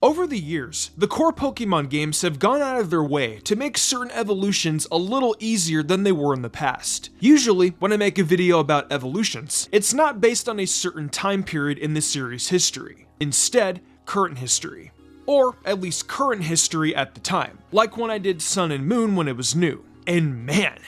Over the years, the core Pokemon games have gone out of their way to make certain evolutions a little easier than they were in the past. Usually, when I make a video about evolutions, it's not based on a certain time period in the series' history. Instead, current history. Or at least current history at the time, like when I did Sun and Moon when it was new. And man,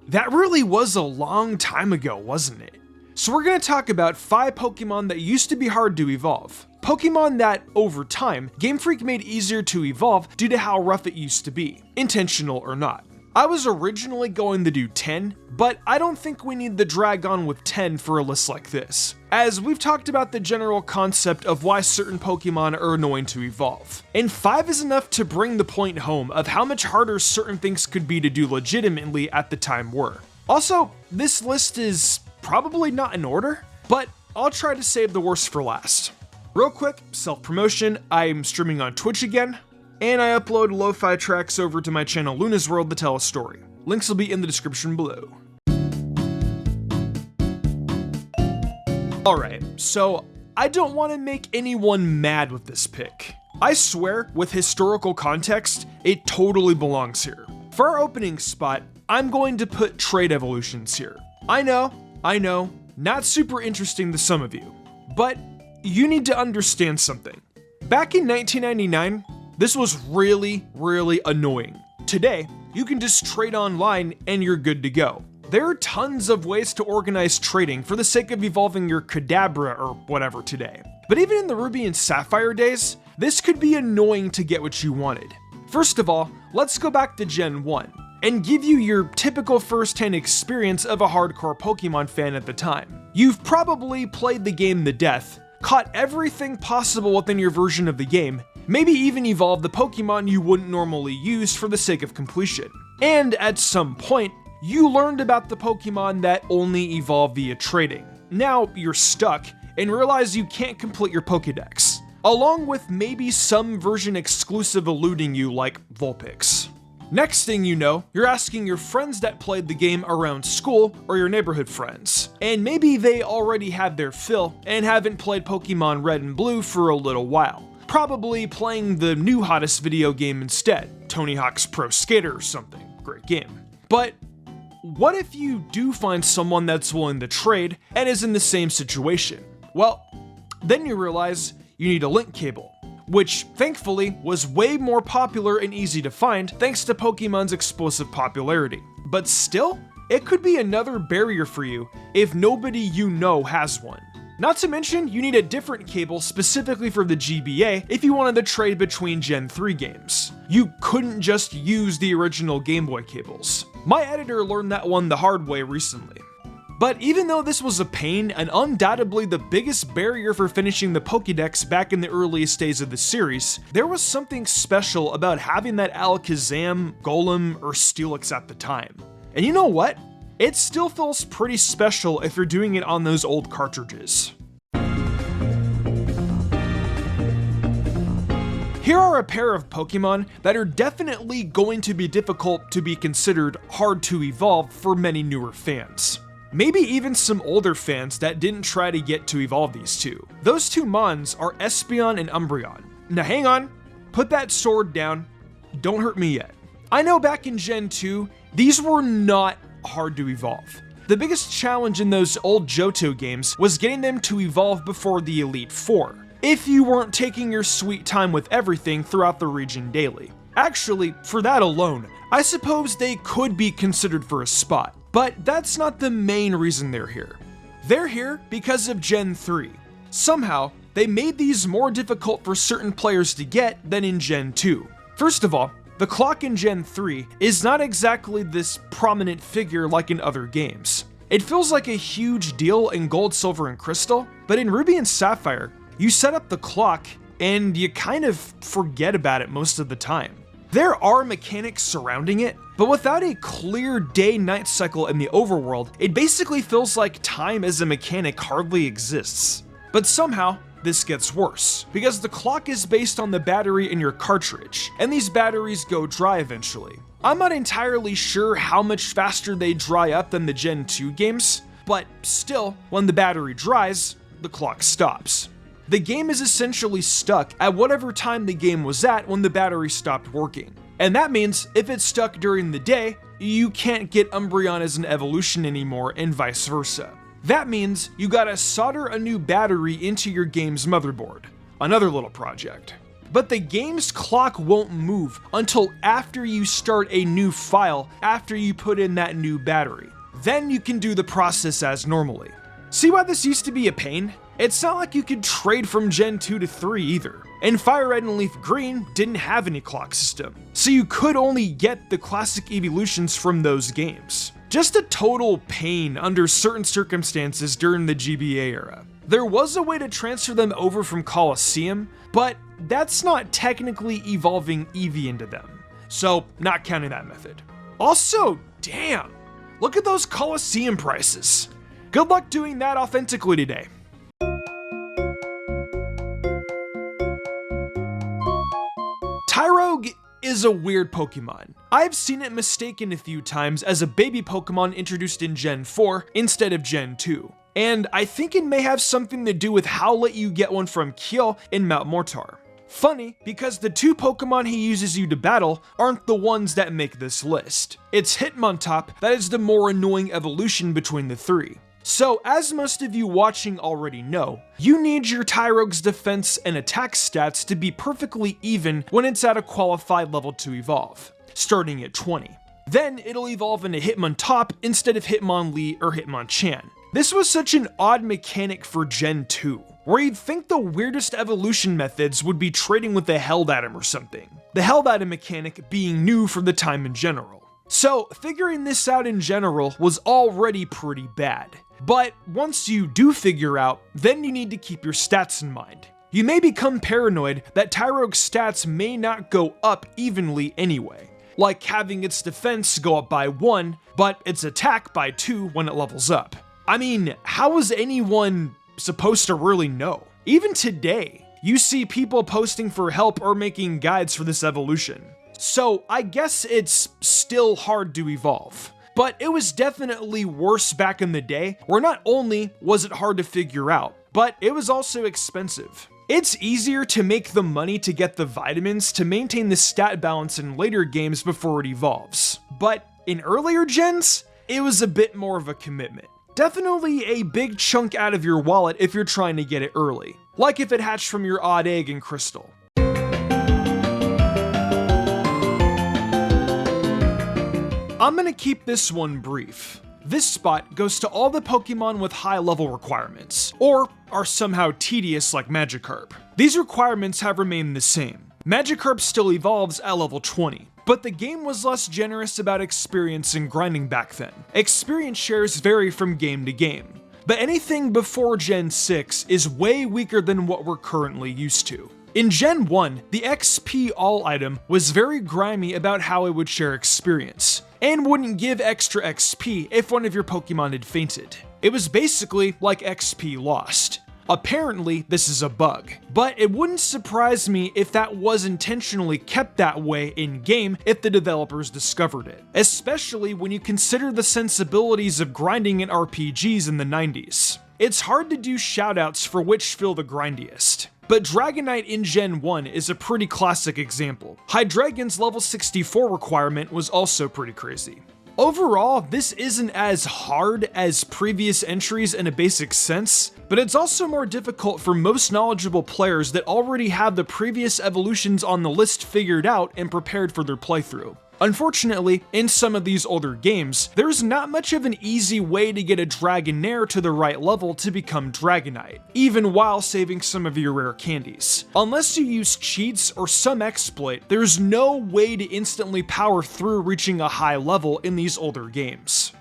that really was a long time ago, wasn't it? So we're going to talk about 5 Pokemon that used to be hard to evolve. Pokemon that, over time, Game Freak made easier to evolve due to how rough it used to be, intentional or not. I was originally going to do 10, but I don't think we need to drag on with 10 for a list like this, as we've talked about the general concept of why certain Pokemon are annoying to evolve. And 5 is enough to bring the point home of how much harder certain things could be to do legitimately at the time were. Also, this list is probably not in order, but I'll try to save the worst for last. Real quick, self-promotion, I'm streaming on Twitch again, and I upload lo-fi tracks over to my channel Luna's World to tell a story. Links will be in the description below. Alright, so I don't want to make anyone mad with this pick. I swear, with historical context, it totally belongs here. For our opening spot, I'm going to put trade evolutions here. I know, not super interesting to some of you, but you need to understand something. Back in 1999, this was really annoying. Today, you can just trade online and you're good to go. There are tons of ways to organize trading for the sake of evolving your Kadabra or whatever today. But even in the Ruby and Sapphire days, this could be annoying to get what you wanted. First of all, let's go back to Gen 1 and give you your typical first-hand experience of a hardcore Pokemon fan at the time. You've probably played the game to death, caught everything possible within your version of the game, maybe even evolved the Pokemon you wouldn't normally use for the sake of completion. And at some point, you learned about the Pokemon that only evolve via trading. Now you're stuck and realize you can't complete your Pokédex, along with maybe some version exclusive eluding you like Vulpix. Next thing you know, you're asking your friends that played the game around school or your neighborhood friends, and maybe they already had their fill and haven't played Pokemon Red and Blue for a little while, probably playing the new hottest video game instead, Tony Hawk's Pro Skater or something. Great game. But what if you do find someone that's willing to trade and is in the same situation? Well, then you realize you need a link cable, which thankfully was way more popular and easy to find thanks to Pokemon's explosive popularity. But still, it could be another barrier for you if nobody you know has one. Not to mention, you need a different cable specifically for the GBA if you wanted to trade between Gen 3 games. You couldn't just use the original Game Boy cables. My editor learned that one the hard way recently. But even though this was a pain and undoubtedly the biggest barrier for finishing the Pokédex back in the earliest days of the series, there was something special about having that Alakazam, Golem, or Steelix at the time. And you know what? It still feels pretty special if you're doing it on those old cartridges. Here are a pair of Pokemon that are definitely going to be difficult to be considered hard to evolve for many newer fans. Maybe even some older fans that didn't try to get to evolve these two. Those two Mons are Espeon and Umbreon. Now hang on, put that sword down, don't hurt me yet. I know back in Gen 2, these were not hard to evolve. The biggest challenge in those old Johto games was getting them to evolve before the Elite Four, if you weren't taking your sweet time with everything throughout the region daily. Actually, for that alone, I suppose they could be considered for a spot. But that's not the main reason they're here. They're here because of Gen 3. Somehow, they made these more difficult for certain players to get than in Gen 2. First of all, the clock in Gen 3 is not exactly this prominent figure like in other games. It feels like a huge deal in Gold, Silver, and Crystal, but in Ruby and Sapphire, you set up the clock and you kind of forget about it most of the time. There are mechanics surrounding it, but without a clear day-night cycle in the overworld, it basically feels like time as a mechanic hardly exists. But somehow, this gets worse, because the clock is based on the battery in your cartridge, and these batteries go dry eventually. I'm not entirely sure how much faster they dry up than the Gen 2 games, but still, when the battery dries, the clock stops. the game is essentially stuck at whatever time the game was at when the battery stopped working. And that means if it's stuck during the day, you can't get Umbreon as an evolution anymore, and vice versa. That means you gotta solder a new battery into your game's motherboard. Another little project. But the game's clock won't move until after you start a new file after you put in that new battery. Then you can do the process as normally. See why this used to be a pain? It's not like you could trade from Gen 2 to 3 either. And Fire Red and Leaf Green didn't have any clock system, so you could only get the classic evolutions from those games. Just a total pain under certain circumstances during the GBA era. There was a way to transfer them over from Colosseum, but that's not technically evolving Eevee into them, so not counting that method. Also, damn, look at those Colosseum prices. Good luck doing that authentically today. Tyrogue is a weird Pokemon. I've seen it mistaken a few times as a baby Pokemon introduced in Gen 4 instead of Gen 2. And I think it may have something to do with how late you get one from Kiel in Mount Mortar. Funny, because the two Pokemon he uses you to battle aren't the ones that make this list. It's Hitmontop that is the more annoying evolution between the three. So, as most of you watching already know, you need your Tyrogue's defense and attack stats to be perfectly even when it's at a qualified level to evolve, starting at 20. Then it'll evolve into Hitmontop instead of Hitmonlee or Hitmonchan. This was such an odd mechanic for Gen 2, where you'd think the weirdest evolution methods would be trading with the Held Atom or something, the Held Atom mechanic being new for the time in general. So, figuring this out in general was already pretty bad. But once you do figure out, then you need to keep your stats in mind. You may become paranoid that Tyrogue's stats may not go up evenly anyway, like having its defense go up by 1, but its attack by 2 when it levels up. I mean, how is anyone supposed to really know? Even today, you see people posting for help or making guides for this evolution. So I guess it's still hard to evolve. But it was definitely worse back in the day, where not only was it hard to figure out, but it was also expensive. It's easier to make the money to get the vitamins to maintain the stat balance in later games before it evolves. But in earlier gens, it was a bit more of a commitment. Definitely a big chunk out of your wallet if you're trying to get it early, like if it hatched from your odd egg in Crystal. I'm gonna keep this one brief. This spot goes to all the Pokemon with high level requirements, or are somehow tedious like Magikarp. These requirements have remained the same. Magikarp still evolves at level 20, but the game was less generous about experience and grinding back then. Experience shares vary from game to game, but anything before Gen 6 is way weaker than what we're currently used to. In Gen 1, the XP All item was very grimy about how it would share experience, and wouldn't give extra XP if one of your Pokemon had fainted. It was basically like XP lost. Apparently, this is a bug, but it wouldn't surprise me if that was intentionally kept that way in-game if the developers discovered it, especially when you consider the sensibilities of grinding in RPGs in the 90s. It's hard to do shoutouts for which feel the grindiest. But Dragonite in Gen 1 is a pretty classic example. Hydreigon's level 64 requirement was also pretty crazy. Overall, this isn't as hard as previous entries in a basic sense, but it's also more difficult for most knowledgeable players that already have the previous evolutions on the list figured out and prepared for their playthrough. Unfortunately, in some of these older games, there's not much of an easy way to get a Dragonair to the right level to become Dragonite, even while saving some of your rare candies. Unless you use cheats or some exploit, there's no way to instantly power through reaching a high level in these older games.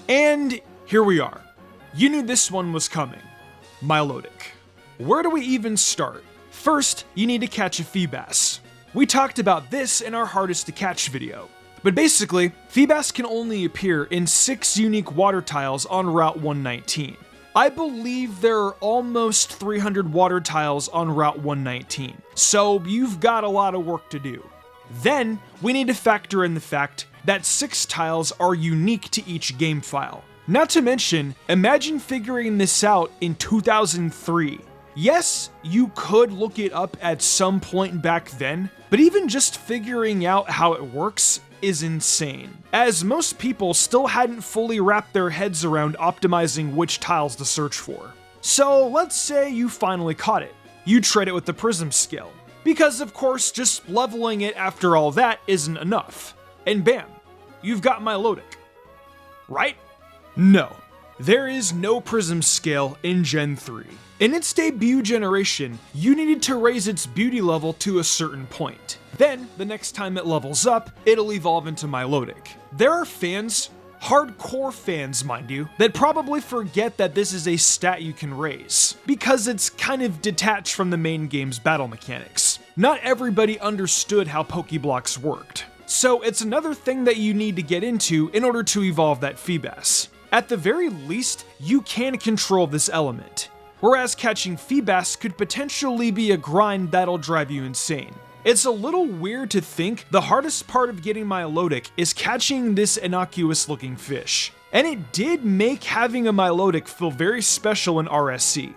And here we are. You knew this one was coming. Milotic. Where do we even start? First, you need to catch a Feebas. We talked about this in our hardest to catch video. But basically, Feebas can only appear in 6 unique water tiles on Route 119. I believe there are almost 300 water tiles on Route 119, so you've got a lot of work to do. Then, we need to factor in the fact that 6 tiles are unique to each game file. Not to mention, imagine figuring this out in 2003. Yes, you could look it up at some point back then, but even just figuring out how it works is insane, as most people still hadn't fully wrapped their heads around optimizing which tiles to search for. So let's say you finally caught it. You trade it with the prism skill, because of course just leveling it after all that isn't enough. And bam, you've got Mystmagius. Right? No. There is no prism scale in Gen 3. In its debut generation, you needed to raise its beauty level to a certain point. Then, the next time it levels up, it'll evolve into Mystmagius. There are fans, hardcore fans mind you, that probably forget that this is a stat you can raise, because it's kind of detached from the main game's battle mechanics. Not everybody understood how Pokeblocks worked. So it's another thing that you need to get into in order to evolve that Feebas. At the very least, you can control this element, whereas catching Feebas could potentially be a grind that'll drive you insane. It's a little weird to think the hardest part of getting Mystmagius is catching this innocuous looking fish. And it did make having a Mystmagius feel very special in RSC.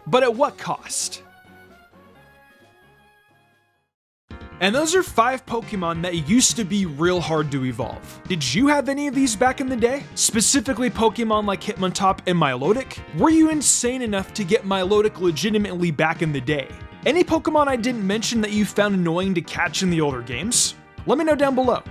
But at what cost? And those are 5 Pokemon that used to be real hard to evolve. Did you have any of these back in the day? Specifically Pokemon like Hitmontop and Mystmagius? Were you insane enough to get Mystmagius legitimately back in the day? Any Pokemon I didn't mention that you found annoying to catch in the older games? Let me know down below.